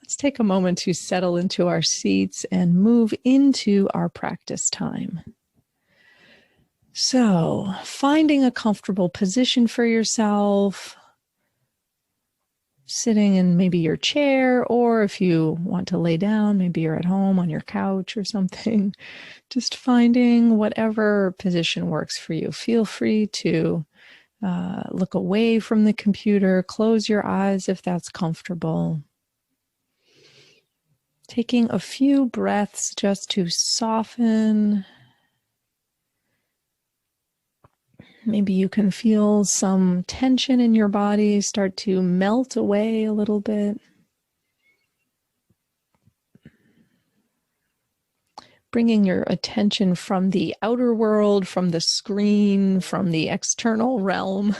Let's take a moment to settle into our seats and move into our practice time. So, finding a comfortable position for yourself, sitting in maybe your chair, or if you want to lay down, maybe you're at home on your couch or something. Just finding whatever position works for you. Feel free to look away from the computer, close your eyes if that's comfortable. Taking a few breaths just to soften. Maybe you can feel some tension in your body start to melt away a little bit. Bringing your attention from the outer world, from the screen, from the external realm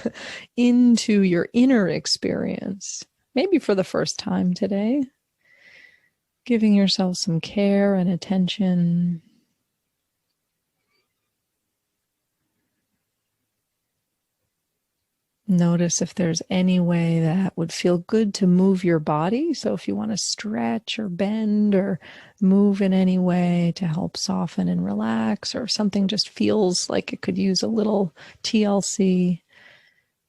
into your inner experience. Maybe for the first time today. Giving yourself some care and attention. Notice if there's any way that would feel good to move your body. So if you want to stretch or bend or move in any way to help soften and relax, or if something just feels like it could use a little TLC,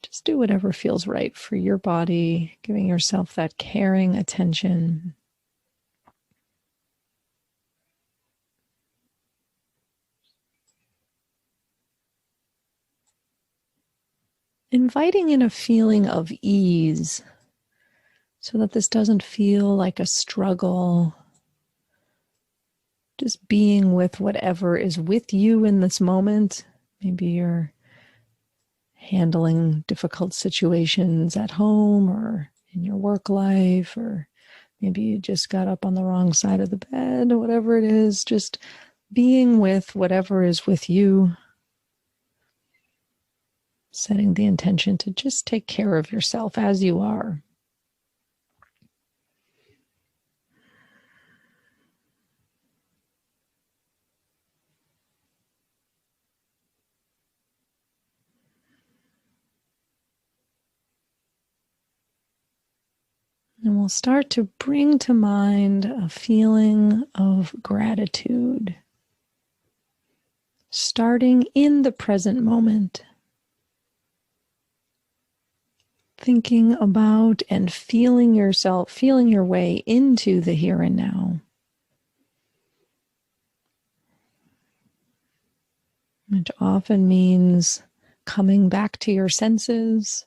just do whatever feels right for your body, giving yourself that caring attention. Inviting in a feeling of ease so that this doesn't feel like a struggle. Just being with whatever is with you in this moment. Maybe you're handling difficult situations at home or in your work life, or maybe you just got up on the wrong side of the bed, or whatever it is. Just being with whatever is with you. Setting the intention to just take care of yourself as you are. And we'll start to bring to mind a feeling of gratitude, starting in the present moment. Thinking about and feeling yourself, feeling your way into the here and now. Which often means coming back to your senses,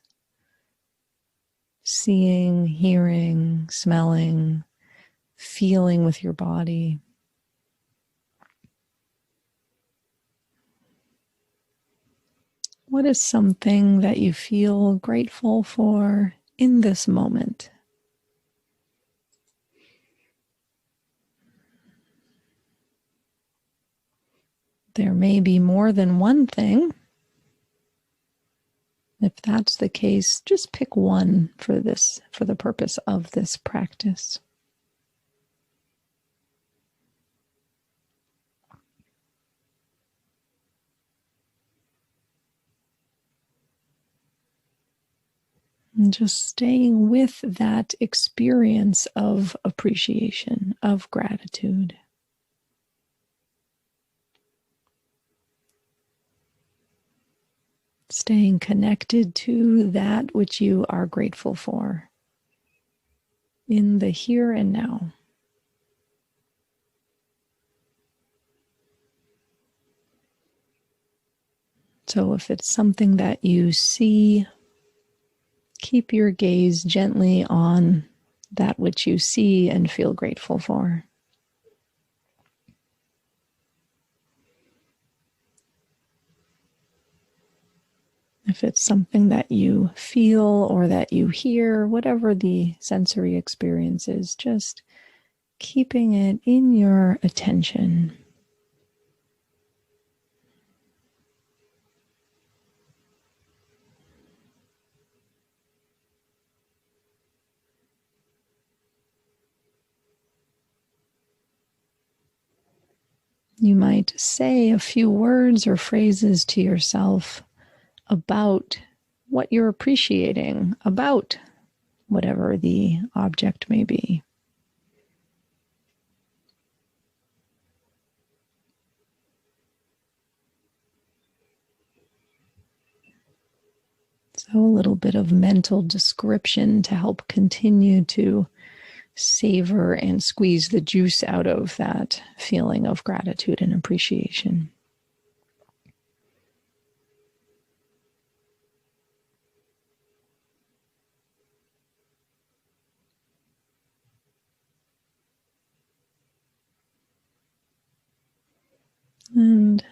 seeing, hearing, smelling, feeling with your body. What is something that you feel grateful for in this moment? There may be more than one thing. If that's the case, just pick one for the purpose of this practice. And just staying with that experience of appreciation, of gratitude. Staying connected to that which you are grateful for in the here and now. So if it's something that you see, keep your gaze gently on that which you see and feel grateful for. If it's something that you feel or that you hear, whatever the sensory experience is, just keeping it in your attention. You might say a few words or phrases to yourself about what you're appreciating, about whatever the object may be. So a little bit of mental description to help continue to savor and squeeze the juice out of that feeling of gratitude and appreciation. And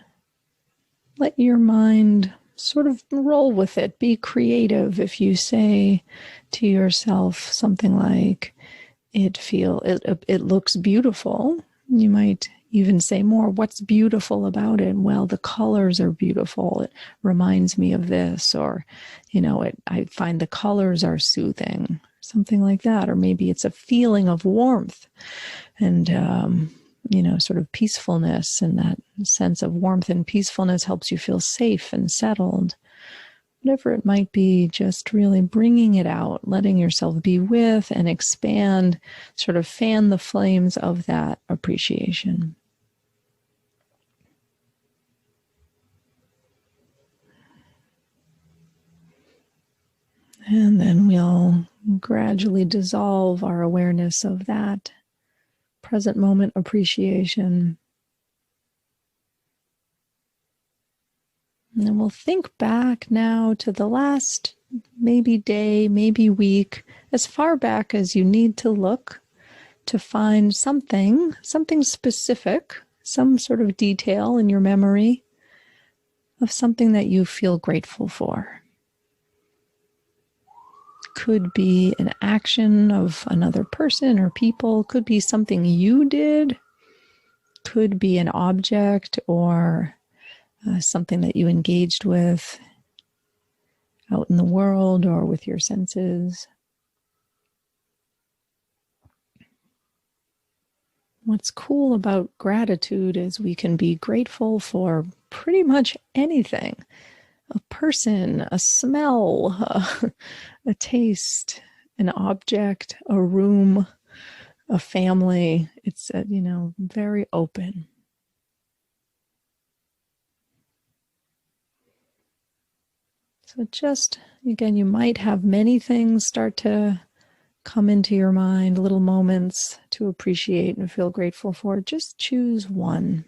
let your mind sort of roll with it. Be creative. If you say to yourself something like, it looks beautiful, you might even say more, what's beautiful about it? Well, the colors are beautiful. It reminds me of this, or, I find the colors are soothing, something like that. Or maybe it's a feeling of warmth and, sort of peacefulness, and that sense of warmth and peacefulness helps you feel safe and settled. Whatever it might be, just really bringing it out, letting yourself be with and expand, sort of fan the flames of that appreciation. And then we'll gradually dissolve our awareness of that present moment appreciation. And then we'll think back now to the last maybe day, maybe week, as far back as you need to look to find something specific, some sort of detail in your memory of something that you feel grateful for. Could be an action of another person or people, could be something you did, could be an object or something that you engaged with out in the world or with your senses. What's cool about gratitude is we can be grateful for pretty much anything. A person, a smell, a taste, an object, a room, a family. It's, very open. So just, again, you might have many things start to come into your mind, little moments to appreciate and feel grateful for. Just choose one.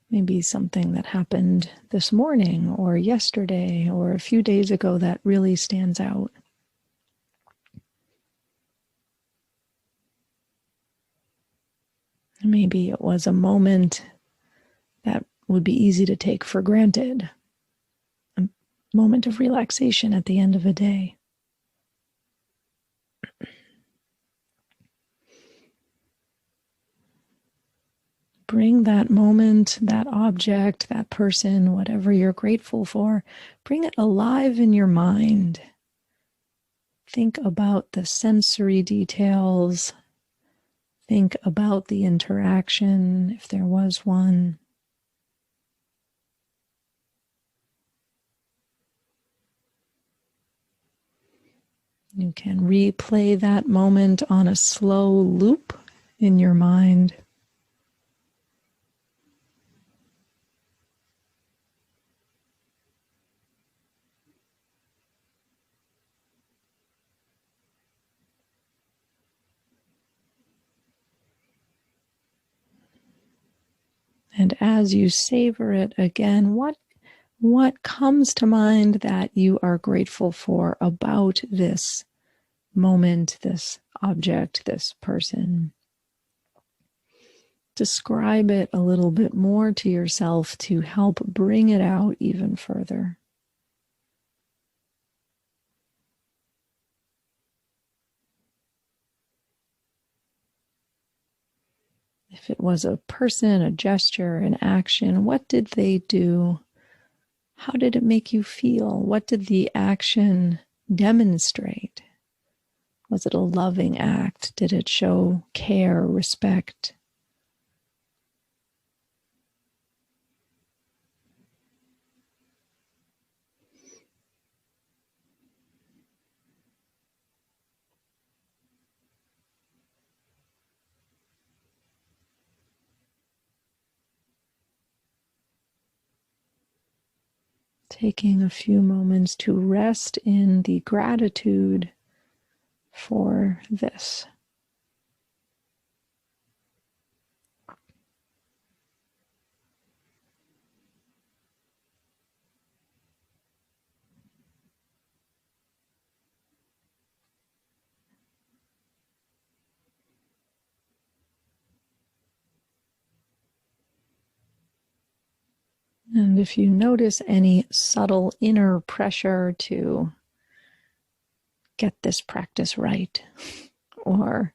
Maybe something that happened this morning or yesterday or a few days ago that really stands out. Maybe it was a moment that would be easy to take for granted, a moment of relaxation at the end of a day. Bring that moment, that object, that person, whatever you're grateful for, bring it alive in your mind. Think about the sensory details. Think about the interaction, if there was one. You can replay that moment on a slow loop in your mind. And as you savor it again, what comes to mind that you are grateful for about this moment, this object, this person? Describe it a little bit more to yourself to help bring it out even further. If it was a person, a gesture, an action, what did they do? How did it make you feel? What did the action demonstrate? Was it a loving act? Did it show care, respect? Taking a few moments to rest in the gratitude for this. And if you notice any subtle inner pressure to get this practice right, or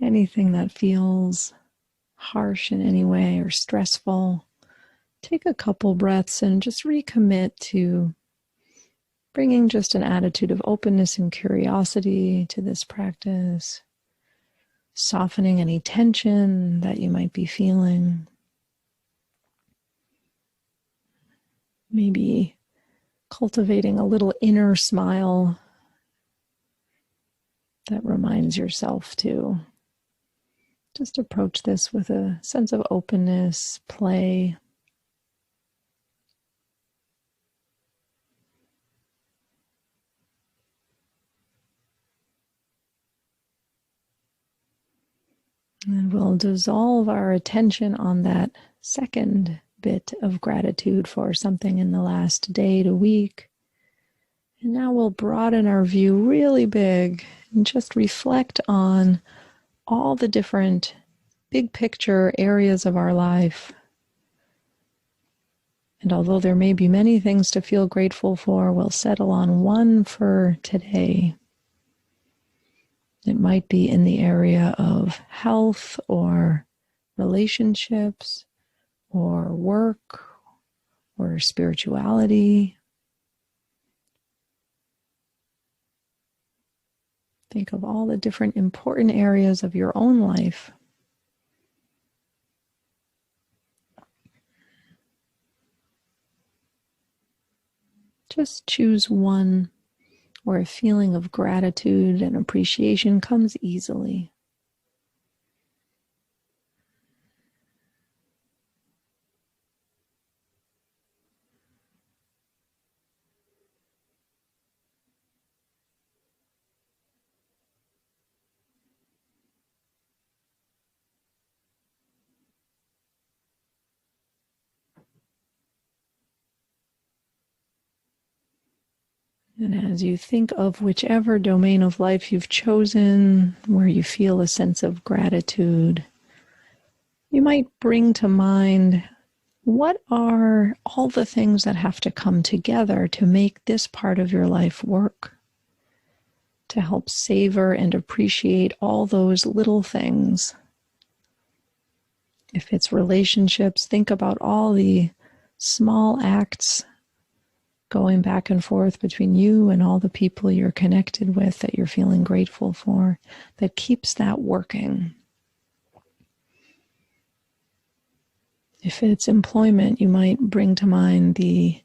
anything that feels harsh in any way or stressful, take a couple breaths and just recommit to bringing just an attitude of openness and curiosity to this practice, softening any tension that you might be feeling. Maybe cultivating a little inner smile that reminds yourself to just approach this with a sense of openness, play. And we'll dissolve our attention on that second bit of gratitude for something in the last day to week. And now we'll broaden our view really big and just reflect on all the different big picture areas of our life. And although there may be many things to feel grateful for, we'll settle on one for today. It might be in the area of health or relationships or work or spirituality. Think of all the different important areas of your own life. Just choose one where a feeling of gratitude and appreciation comes easily. And as you think of whichever domain of life you've chosen, where you feel a sense of gratitude, you might bring to mind, what are all the things that have to come together to make this part of your life work? To help savor and appreciate all those little things. If it's relationships, think about all the small acts going back and forth between you and all the people you're connected with that you're feeling grateful for, that keeps that working. If it's employment, you might bring to mind the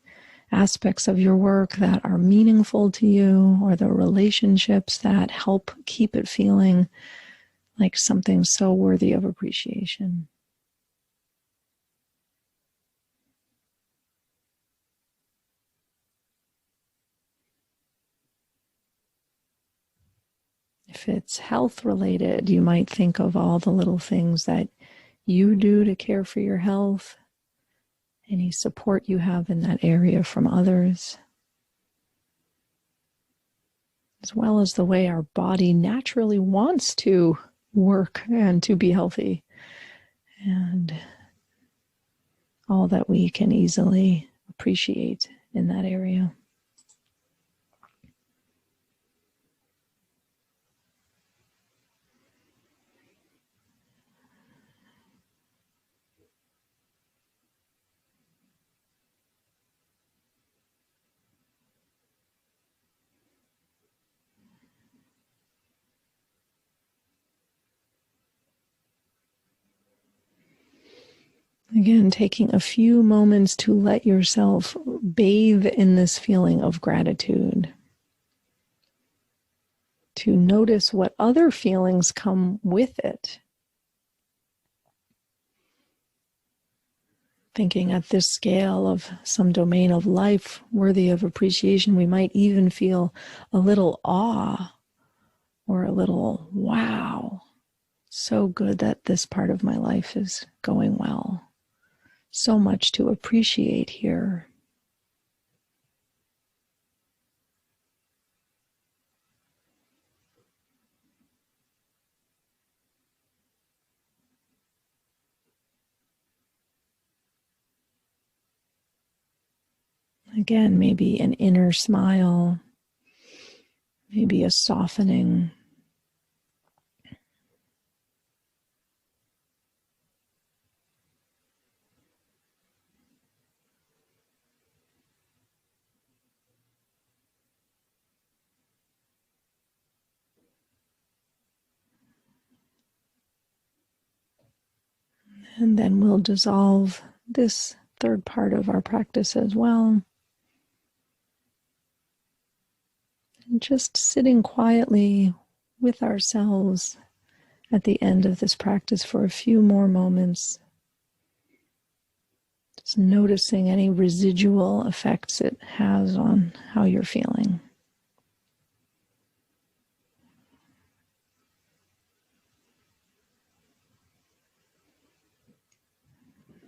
aspects of your work that are meaningful to you, or the relationships that help keep it feeling like something so worthy of appreciation. If it's health related, you might think of all the little things that you do to care for your health, any support you have in that area from others, as well as the way our body naturally wants to work and to be healthy, and all that we can easily appreciate in that area. Again, taking a few moments to let yourself bathe in this feeling of gratitude, to notice what other feelings come with it. Thinking at this scale of some domain of life worthy of appreciation, we might even feel a little awe or a little wow. So good that this part of my life is going well. So much to appreciate here. Again, maybe an inner smile, maybe a softening. And then we'll dissolve this third part of our practice as well. And just sitting quietly with ourselves at the end of this practice for a few more moments. Just noticing any residual effects it has on how you're feeling.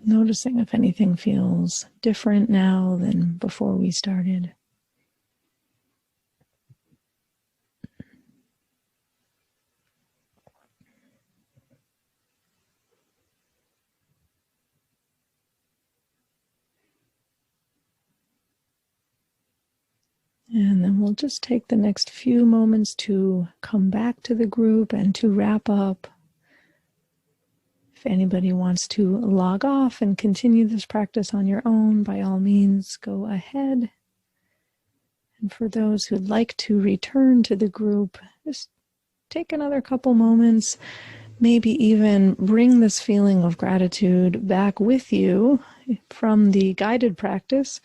Noticing if anything feels different now than before we started. And then we'll just take the next few moments to come back to the group and to wrap up. If anybody wants to log off and continue this practice on your own, by all means, go ahead. And for those who'd like to return to the group, just take another couple moments, maybe even bring this feeling of gratitude back with you from the guided practice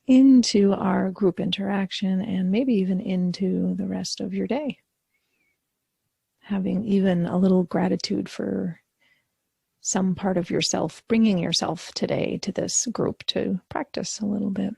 into our group interaction and maybe even into the rest of your day. Having even a little gratitude for some part of yourself, bringing yourself today to this group to practice a little bit.